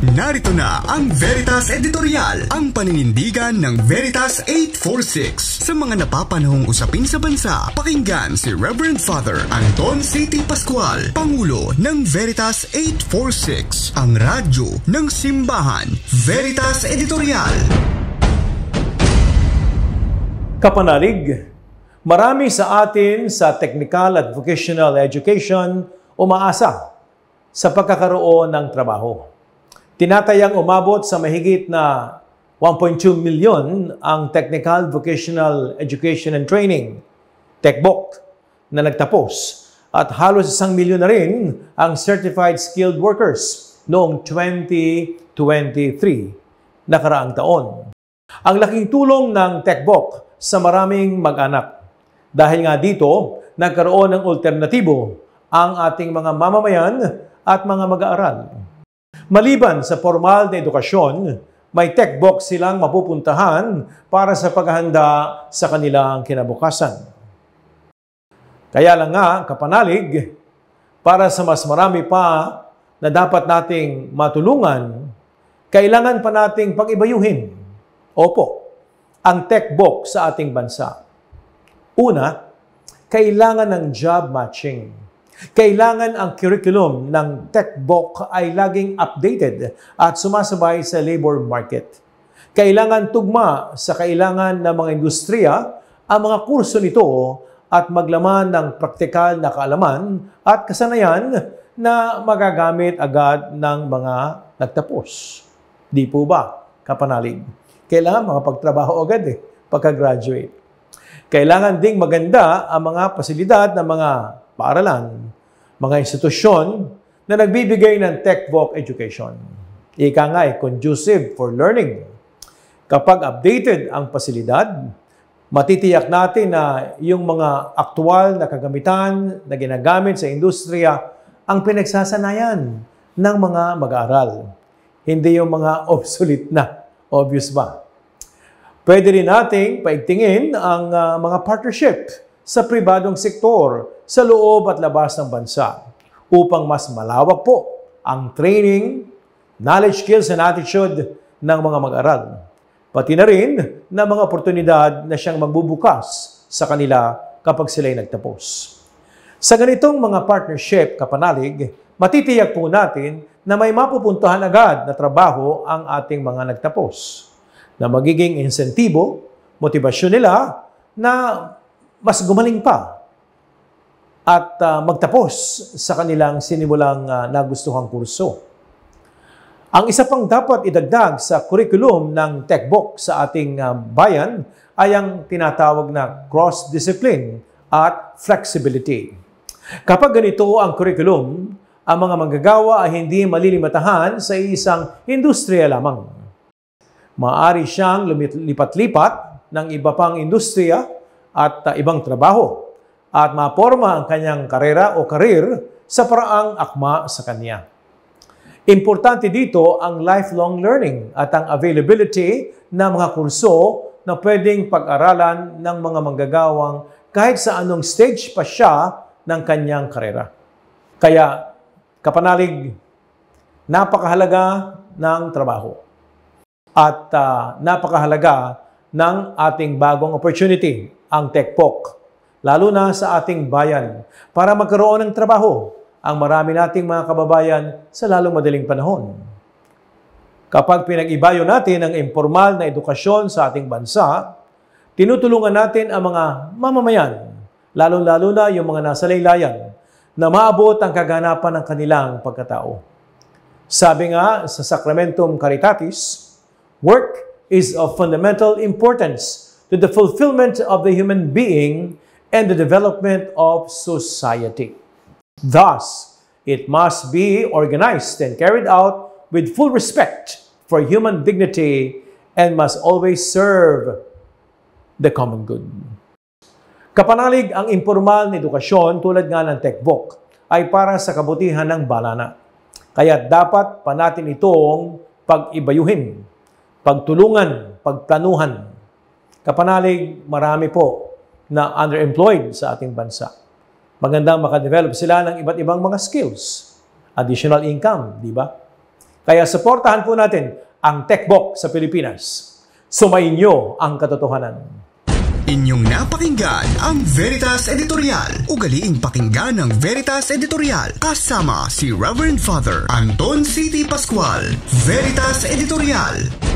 Narito na ang Veritas Editorial, ang paninindigan ng Veritas 846 sa mga napapanahong usapin sa bansa. Pakinggan si Reverend Father Anton C.T. Pascual, Pangulo ng Veritas 846, ang radyo ng simbahan. Veritas Editorial. Kapanalig, marami sa atin sa technical at vocational education umaasa sa pagkakaroon ng trabaho. Tinatayang umabot sa mahigit na 1.2 milyon ang Technical Vocational Education and Training, TECVOC, na nagtapos at halos 1 milyon na rin ang Certified Skilled Workers noong 2023, nakaraang taon. Ang laking tulong ng TECVOC sa maraming mag-anak. Dahil nga dito, nagkaroon ng alternatibo ang ating mga mamamayan at mga mag-aaral. Maliban sa formal na edukasyon, may TECVOC silang mapupuntahan para sa paghahanda sa kanilang kinabukasan. Kaya lang nga, kapanalig, para sa mas marami pa na dapat nating matulungan, kailangan pa nating pag-ibayuhin. Opo, ang TECVOC sa ating bansa. Una, kailangan ng job matching. Kailangan ang curriculum ng TECVOC ay laging updated at sumasabay sa labor market. Kailangan tugma sa kailangan ng mga industriya ang mga kurso nito at maglaman ng praktikal na kaalaman at kasanayan na magagamit agad ng mga nagtapos. Di po ba, kapanalig? Kailangan makapagtrabaho agad pagka-graduate. Kailangan ding maganda ang mga pasilidad ng mga paaralan, mga institusyon na nagbibigay ng TECVOC education. Ika nga conducive for learning. Kapag updated ang pasilidad, matitiyak natin na yung mga aktual na kagamitan na ginagamit sa industriya ang pinagsasanayan ng mga mag-aaral. Hindi yung mga obsolete na. Obvious ba? Pwede rin nating paigtingin ang mga partnership sa pribadong sektor sa loob at labas ng bansa upang mas malawak po ang training, knowledge, skills, and attitude ng mga mag-aral. Pati na rin na mga oportunidad na siyang magbubukas sa kanila kapag sila'y nagtapos. Sa ganitong mga partnership, kapanalig, matitiyak po natin na may mapupuntahan agad na trabaho ang ating mga nagtapos, na magiging insentibo, motibasyon nila na mas gumaling pa at magtapos sa kanilang sinimulang nagustuhang kurso. Ang isa pang dapat idagdag sa curriculum ng TECVOC sa ating bayan ay ang tinatawag na cross-discipline at flexibility. Kapag ganito ang curriculum, ang mga manggagawa ay hindi malilimitahan sa isang industriya lamang. Maaari siyang lipat-lipat ng iba pang industriya at ibang trabaho at maporma ang kanyang karera o karir sa paraang akma sa kanya. Importante dito ang lifelong learning at ang availability ng mga kurso na pwedeng pag-aralan ng mga manggagawang kahit sa anong stage pa siya ng kanyang karera. Kaya, kapanalig, napakahalaga ng trabaho at napakahalaga ng ating bagong opportunity, ang TECVOC, lalo na sa ating bayan, para magkaroon ng trabaho ang marami nating mga kababayan sa lalong madaling panahon. Kapag pinag-ibayo natin ang informal na edukasyon sa ating bansa, tinutulungan natin ang mga mamamayan, lalo-lalo na yung mga nasa laylayan, na maabot ang kaganapan ng kanilang pagkatao. Sabi nga sa Sacramentum Caritatis, work is of fundamental importance to the fulfillment of the human being and the development of society. Thus, it must be organized and carried out with full respect for human dignity and must always serve the common good. Kapanalig, ang informal na edukasyon tulad nga ng TECVOC ay para sa kabutihan ng banana. Kaya dapat pa natin itong pag-ibayuhin, pagtulungan, pagplanuhan. Kapanalig, marami po na underemployed sa ating bansa. Magandang makadevelop sila ng iba't ibang mga skills. Additional income, di ba? Kaya suportahan po natin ang TechBook sa Pilipinas. Sumainyo ang katotohanan. Inyong napakinggan ang Veritas Editorial. Ugaliing pakinggan ng Veritas Editorial kasama si Reverend Father Anton C.T. Pascual. Veritas Editorial.